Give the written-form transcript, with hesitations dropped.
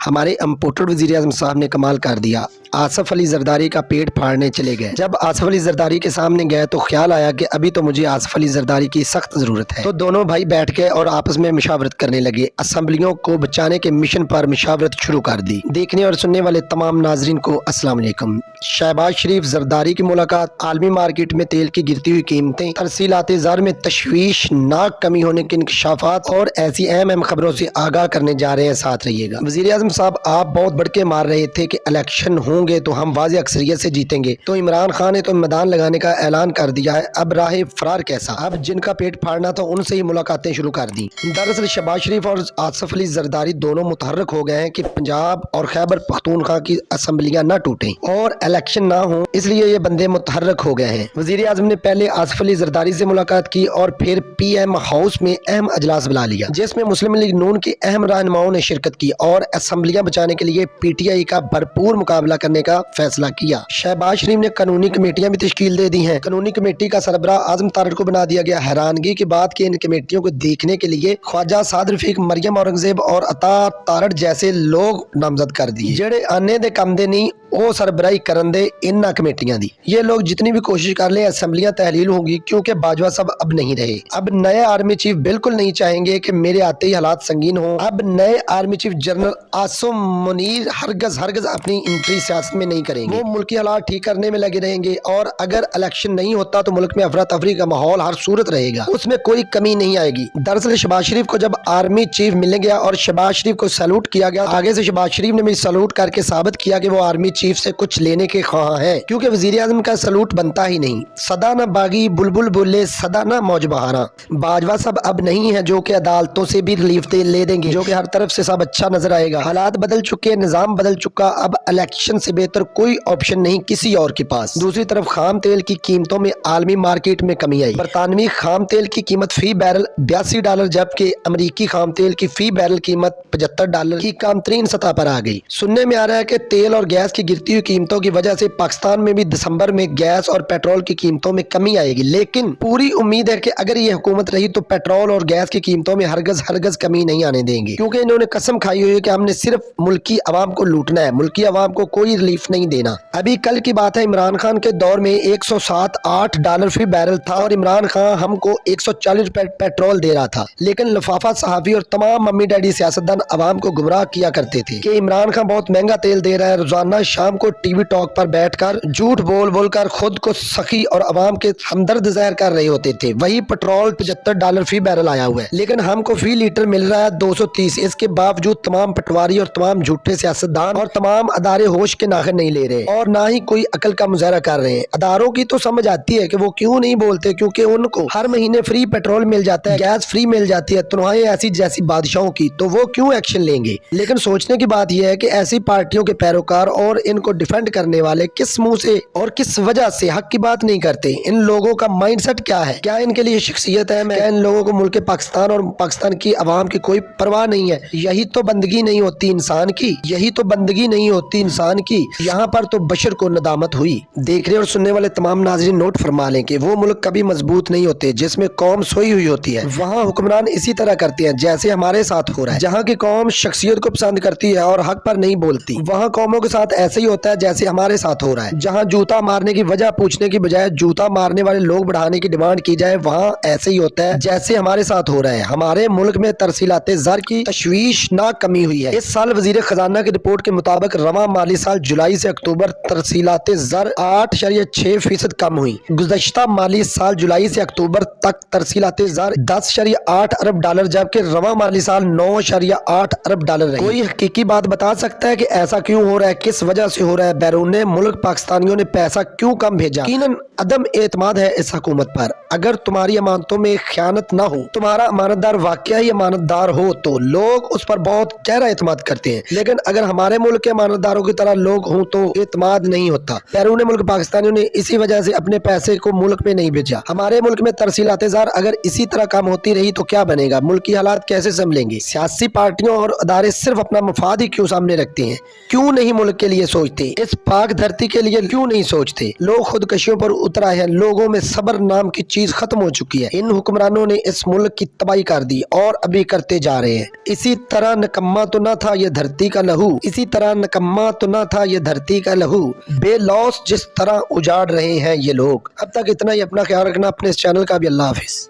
हमारे इम्पोर्टेड वज़ीर-ए-आज़म साहब ने कमाल कर दिया। आसिफ अली जरदारी का पेट फाड़ने चले गए। जब आसिफ अली जरदारी के सामने गए तो ख्याल आया कि अभी तो मुझे आसिफ अली जरदारी की सख्त ज़रूरत है। तो दोनों भाई बैठ गए और आपस में मशावरत करने लगे। असम्बलियों को बचाने के मिशन पर मशावरत शुरू कर दी। देखने और सुनने वाले तमाम नाजरीन को अस्सलाम वालेकुम। शहबाज शरीफ जरदारी की मुलाकात, आलमी मार्केट में तेल की गिरती हुई कीमतें, तरसीलाते ज़र में तशवीशनाक कमी होने के इंकशाफात और ऐसी अहम खबरों से आगाह करने जा रहे हैं। साथ रहिएगा। वज़ीर-ए-आज़म साहब, आप बहुत बढ़ के मार रहे थे कि इलेक्शन होंगे तो हम वाज़ेह अक्सरियत से जीतेंगे, तो इमरान खान ने तो मैदान लगाने का ऐलान कर दिया है। अब राह फरार कैसा? अब जिनका पेट फाड़ना था उनसे ही मुलाकातें शुरू कर दी। दरअसल शहबाज शरीफ और आसिफ अली जरदारी दोनों मुतहर्रिक हो गए हैं कि पंजाब और खैबर पख्तूनख्वा की असम्बलियां ना टूटें और इलेक्शन ना हो, इसलिए ये बंदे मुतहर्रिक हो गए हैं। वज़ीर-ए-आज़म ने पहले आसिफ अली जरदारी से मुलाकात की और फिर PM हाउस में अहम अजलास बुला लिया, जिसमें मुस्लिम लीग नून के अहम रहनुमाओं ने शिरकत की और असम्बलियां बचाने के लिए PTI का भरपूर मुकाबला करने का फैसला किया। शहबाज शरीफ ने कानूनी कमेटियां भी तश्कील दे दी हैं। कानूनी कमेटी का सरबराह आजम तारड़ को बना दिया गया। हैरानगी की बात कि इन कमेटियों को देखने के लिए ख्वाजा साद रफीक, मरियम औरंगजेब और अता तारड़ जैसे लोग नामजद कर दिए, जेड़े आने दे कम दे नहीं वो सरबराही करन दे इन्ना कमेटियां दी। ये लोग जितनी भी कोशिश कर ले असम्बलियां तहलील होंगी, क्योंकि बाजवा सब अब नहीं रहे। अब नए आर्मी चीफ बिल्कुल नहीं चाहेंगे कि मेरे आते ही हालात संगीन हो। अब नए army chief general Asim Munir हरगज अपनी एंट्री सियासत में नहीं करेंगे। वो मुल्की हालात ठीक करने में लगे रहेंगे और अगर इलेक्शन नहीं होता तो मुल्क में अफरा तफरी का माहौल हर सूरत रहेगा, उसमें कोई कमी नहीं आएगी। दरअसल शहबाज शरीफ को जब आर्मी चीफ मिलने गया और शहबाज शरीफ को सैल्यूट किया गया, आगे से शहबाज शरीफ ने भी सैल्यूट करके साबित किया कि वो आर्मी चीफ से कुछ लेने के ख्वाह है, क्योंकि वज़ीर-ए-आज़म का सैल्यूट बनता ही नहीं। सदा न बागी बुलबुल बोले, सदा न मौज बहारा। बाजवा सब अब नहीं है जो कि अदालतों से भी रिलीफ ले देंगे, जो कि हर तरफ से सब अच्छा नजर आएगा। हालात बदल चुके, निजाम बदल चुका। अब इलेक्शन से बेहतर कोई ऑप्शन नहीं किसी और के पास। दूसरी तरफ खाम तेल की कीमतों में आलमी मार्केट में कमी आई। बरतानवी खाम तेल की कीमत फी बैरल $82, जबकि अमरीकी खाम तेल की फी बैरल कीमत $75 की कम तरीन सतह पर आ गई। सुनने में आ रहा है कि तेल और गैस की गिरती हुई कीमतों की वजह से पाकिस्तान में भी दिसंबर में गैस और पेट्रोल की कीमतों में कमी आएगी, लेकिन पूरी उम्मीद है कि अगर ये हुकूमत रही तो पेट्रोल और गैस की कीमतों में हरगज कमी नहीं आने देंगे, क्योंकि इन्होंने कसम खाई हुई है कि हमने सिर्फ मुल्की अवाम को लूटना है, मुल्की अवाम को कोई रिलीफ नहीं देना। अभी कल की बात है, इमरान खान के दौर में $107-8 फी बैरल था और इमरान खान हमको 140 रुपए पेट्रोल दे रहा था, लेकिन लफाफा सहाफी और तमाम मम्मी डैडी सियासतदान अवाम को गुमराह किया करते थे कि इमरान खान बहुत महंगा तेल दे रहा है। रोजाना शाम को टीवी टॉक पर बैठकर झूठ बोल कर खुद को सखी और अवाम के हमदर्द ज़ाहिर कर रहे होते थे। वही पेट्रोल $75 फी बैरल आया हुआ है, लेकिन हमको फी लीटर मिल रहा है 230। इसके बावजूद तमाम पटवारी और तमाम झूठे सियासतदान और तमाम अदारे होश के नाखिन नहीं ले रहे और ना ही कोई अकल का मुजाहरा कर रहे हैं। अदारों की तो समझ आती है कि वो क्यों नहीं बोलते, क्योंकि उनको हर महीने फ्री पेट्रोल मिल जाता है, गैस फ्री मिल जाती है, तनख्वाहें ऐसी जैसी बादशाहों की, तो वो क्यों एक्शन लेंगे। लेकिन सोचने की बात यह है कि ऐसी पार्टियों के पैरोकार और इनको डिफेंड करने वाले किस मुंह से और किस वजह से हक की बात नहीं करते। इन लोगों का माइंडसेट क्या है? क्या इनके लिए शख्सियत है? क्या इन लोगों को मुल्क पाकिस्तान और पाकिस्तान की आवाम की कोई परवाह नहीं है? यही तो बंदगी नहीं होती इंसान की, यही तो बंदगी नहीं होती इंसान की। यहाँ पर तो बशर को नदामत हुई। देखने और सुनने वाले तमाम नाज़रीन नोट फरमा लें कि वो मुल्क कभी मजबूत नहीं होते जिसमें कौम सोई हुई होती है। वहाँ हुक्मरान इसी तरह करते हैं जैसे हमारे साथ हो रहा है। जहाँ की कौम शख्सियत को पसंद करती है और हक पर नहीं बोलती, वहाँ कौमों के साथ ऐसे ही होता है जैसे हमारे साथ हो रहा है। जहाँ जूता मारने की वजह पूछने की बजाय जूता मारने वाले लोग बढ़ाने की डिमांड की जाए, वहाँ ऐसे ही होता है जैसे हमारे साथ हो रहा है। हमारे मुल्क में तरसीलाते ज़र की तशवीशनाक कमी हुई है। इस साल वजीर खजाना की रिपोर्ट के मुताबिक रवां माली साल जुलाई से अक्टूबर तरसीलाते ज़र 8.6% कम हुई। गुज़श्ता माली साल जुलाई से अक्टूबर तक तरसीलाते ज़र $10.8 अरब, जबकि रवां माली साल $9.8 अरब रही। कोई हकीकी बात बता सकता है कि ऐसा क्यों हो रहा है, किस वजह से हो रहा है? बैरून मुल्क पाकिस्तानियों ने पैसा क्यों कम भेजा? यकीनन अदम एतमाद है इस हुकूमत पर। अगर तुम्हारी अमानतों में खयानत ना हो, तुम्हारा अमानतदार वाकई ही अमानतदार हो, तो लोग उस पर बहुत गहरा एतमाद करते हैं। लेकिन अगर हमारे मुल्क के अमानतदारों की तरह लोग हों तो एतमाद नहीं होता। बैरून मुल्क पाकिस्तानियों ने इसी वजह से अपने पैसे को मुल्क में नहीं भेजा। हमारे मुल्क में तरसीलाते ज़र अगर इसी तरह कम होती रही तो क्या बनेगा? मुल्क की हालात कैसे संभलेंगे? सियासी पार्टियों और अदारे सिर्फ अपना मफाद ही क्यों सामने रखते हैं? क्यों नहीं मुल्क के लिए सोचते? इस पाक धरती के लिए क्यों नहीं सोचते? लोग खुदकशियों पर उतरा है, लोगों में सब्र नाम की चीज खत्म हो चुकी है। इन हुक्मरानों ने इस मुल्क की तबाही कर दी और अभी करते जा रहे हैं। इसी तरह निकम्मा तो न था ये धरती का लहू, इसी तरह निकम्मा तो न था ये धरती का लहू, बेलौस जिस तरह उजाड़ रहे हैं ये लोग। अब तक इतना ही। अपना ख्याल रखना, अपने इस चैनल का भी। अल्लाह हाफिज।